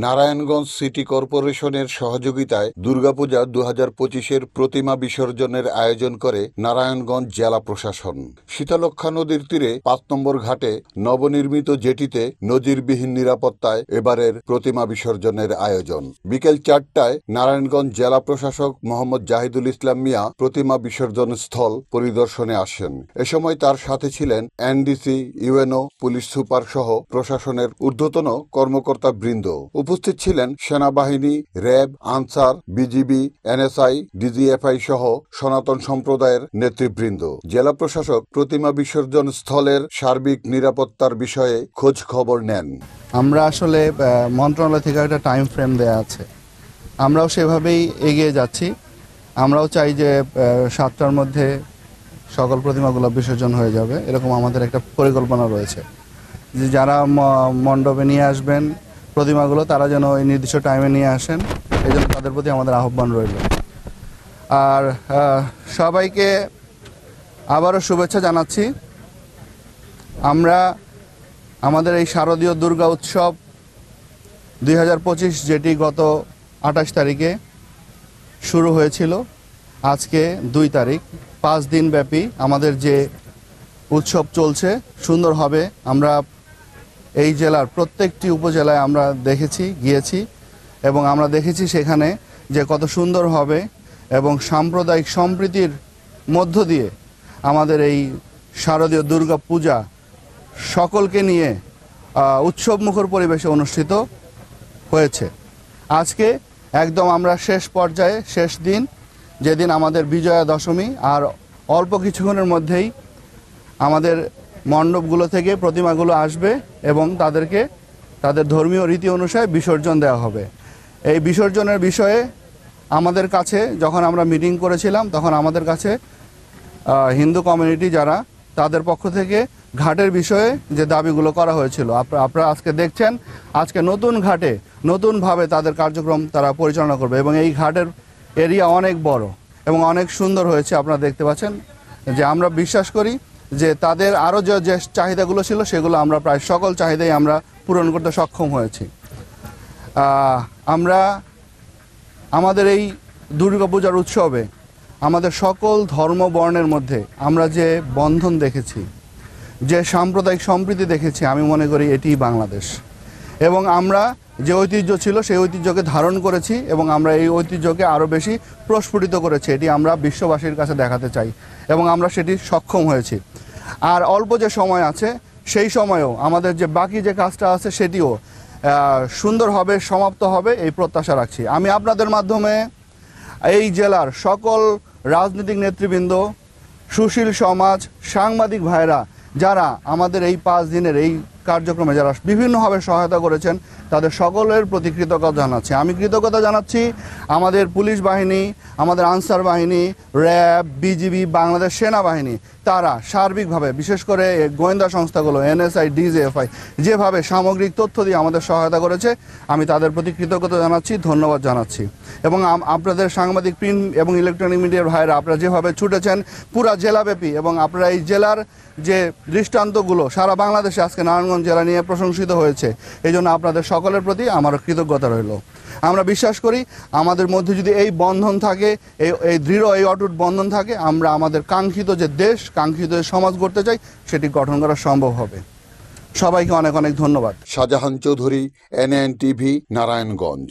Narayanganj city কর্পোরেশনের সহযোগিতায় দুর্গাপূজা ২০২৫-এর প্রতিমা বিসর্জনের আয়োজন করে নারায়ণগঞ্জ জেলা প্রশাসন। শীতলক্ষ্যা নদীর তীরে ৫ নম্বর ঘাটে নবনির্মিত জেটিতে নজিরবিহীন নিরাপত্তায় এবারের প্রতিমা বিসর্জনের আয়োজন। বিকেল ৪টায় নারায়ণগঞ্জ জেলা প্রশাসক মোহাম্মদ জাহিদুল ইসলাম মিয়া প্রতিমা বিসর্জন স্থল পরিদর্শনে আসেন। এ সময় তার সাথে ছিলেন এনডিসি, ইউএনও, পুলিশ সুপার সহ প্রশাসনের ঊর্ধ্বতন কর্মকর্তা বৃন্দ। উপস্থিত ছিলেন সেনাবাহিনী, RAB, answer, BGB, NSI, DGFI সহ সনাতন সম্প্রদায়ের নেতৃবৃন্দ। জেলা প্রশাসক প্রতিমা বিসর্জন স্থলের সার্বিক নিরাপত্তার বিষয়ে খোঁজ খবর নেন। আমরা আসলে মন্ত্রণালয় থেকে একটা টাইম ফ্রেম দেয়া আছে, আমরাও সেভাবেই এগিয়ে যাচ্ছি। আমরাও চাই যে 7টার মধ্যে সকল প্রতিমাগুলো বিসর্জন হয়ে যাবে, এরকম আমাদের একটা পরিকল্পনা রয়েছে যে যারা মণ্ডপে নিয়ে আসবেন প্রতিমাগুলো তারা যেন ওই নির্দিষ্ট টাইমে নিয়ে আসেন, এই জন্য তাদের প্রতি আমাদের আহ্বান রইল। আর সবাইকে আবারও শুভেচ্ছা জানাচ্ছি। আমরা আমাদের এই শারদীয় দুর্গা উৎসব 2025 যেটি গত 28 তারিখে শুরু হয়েছিল, আজকে 2 তারিখ, 5 দিন ব্যাপী আমাদের যে উৎসব চলছে সুন্দর হবে। আমরা এই জেলার প্রত্যেকটি উপজেলায় আমরা গিয়েছি এবং আমরা দেখেছি সেখানে যে কত সুন্দর হবে এবং সাম্প্রদায়িক সম্প্রীতির মধ্য দিয়ে আমাদের এই শারদীয় দুর্গা পূজা সকলকে নিয়ে উৎসবমুখর পরিবেশে অনুষ্ঠিত হয়েছে। আজকে একদম আমরা শেষ পর্যায়ে, শেষ দিন, যেদিন আমাদের বিজয়া দশমী, আর অল্প কিছুক্ষণের মধ্যেই আমাদের মণ্ডপগুলো থেকে প্রতিমাগুলো আসবে এবং তাদেরকে তাদের ধর্মীয় রীতি অনুসারে বিসর্জন দেওয়া হবে। এই বিসর্জনের বিষয়ে আমাদের কাছে যখন আমরা মিটিং করেছিলাম তখন আমাদের কাছে হিন্দু কমিউনিটি যারা, তাদের পক্ষ থেকে ঘাটের বিষয়ে যে দাবিগুলো করা হয়েছিল আপনারা আজকে দেখছেন, আজকে নতুন ঘাটে নতুনভাবে তাদের কার্যক্রম তারা পরিচালনা করবে এবং এই ঘাটের এরিয়া অনেক বড় এবং অনেক সুন্দর হয়েছে। আপনারা দেখতে পাচ্ছেন যে আমরা বিশ্বাস করি যে তাদের আরও যে চাহিদাগুলো ছিল সেগুলো আমরা প্রায় সকল চাহিদাই আমরা পূরণ করতে সক্ষম হয়েছি। আমরা আমাদের এই দুর্গাপূজার উৎসবে আমাদের সকল ধর্ম বর্ণের মধ্যে আমরা যে বন্ধন দেখেছি, যে সাম্প্রদায়িক সম্প্রীতি দেখেছি, আমি মনে করি এটিই বাংলাদেশ। এবং আমরা যে ঐতিহ্য ছিল সেই ঐতিহ্যকে ধারণ করেছি এবং আমরা এই ঐতিহ্যকে আরও বেশি প্রস্ফুটিত করেছি, এটি আমরা বিশ্ববাসীর কাছে দেখাতে চাই এবং আমরা সেটি সক্ষম হয়েছি। আর অল্প যে সময় আছে সেই সময়েও আমাদের যে বাকি যে কাজটা আছে সেটিও সুন্দর হবে, সমাপ্ত হবে, এই প্রত্যাশা রাখছি। আমি আপনাদের মাধ্যমে এই জেলার সকল রাজনৈতিক নেতৃবৃন্দ, সুশীল সমাজ, সাংবাদিক ভাইরা যারা আমাদের এই 5 দিনের এই কার্যক্রমে যারা বিভিন্নভাবে সহায়তা করেছেন তাদের সকলের প্রতি কৃতজ্ঞতা জানাচ্ছি। আমি কৃতজ্ঞতা জানাচ্ছি আমাদের পুলিশ বাহিনী, আমাদের আনসার বাহিনী, র্যাব, বিজিবি, বাংলাদেশ সেনাবাহিনী, তারা সার্বিকভাবে বিশেষ করে গোয়েন্দা সংস্থাগুলো এনএসআই, ডিজিএফআই যেভাবে সামগ্রিক তথ্য দিয়ে আমাদের সহায়তা করেছে আমি তাদের প্রতি কৃতজ্ঞতা জানাচ্ছি, ধন্যবাদ জানাচ্ছি। এবং আপনাদের সাংবাদিক, প্রিন্ট এবং ইলেকট্রনিক মিডিয়ার ভাইরা আপনারা যেভাবে ছুটেছেন পুরা জেলাব্যাপী এবং আপনারা এই জেলার যে দৃষ্টান্তগুলো সারা বাংলাদেশে আজকে নারায়ণগঞ্জ জেলা নিয়ে প্রশংসিত হয়েছে, এই জন্য আপনাদের সকলের প্রতি আমার কৃতজ্ঞতা রইল। আমরা বিশ্বাস করি আমাদের মধ্যে যদি এই বন্ধন থাকে, এই দৃঢ় এই অটুট বন্ধন থাকে, আমরা আমাদের কাঙ্ক্ষিত যে দেশ, কাঙ্ক্ষিত যে সমাজ গড়তে চাই সেটি গঠন করা সম্ভব হবে। সবাইকে অনেক অনেক ধন্যবাদ। Shahjahan Chowdhury, NN TV, Narayanganj.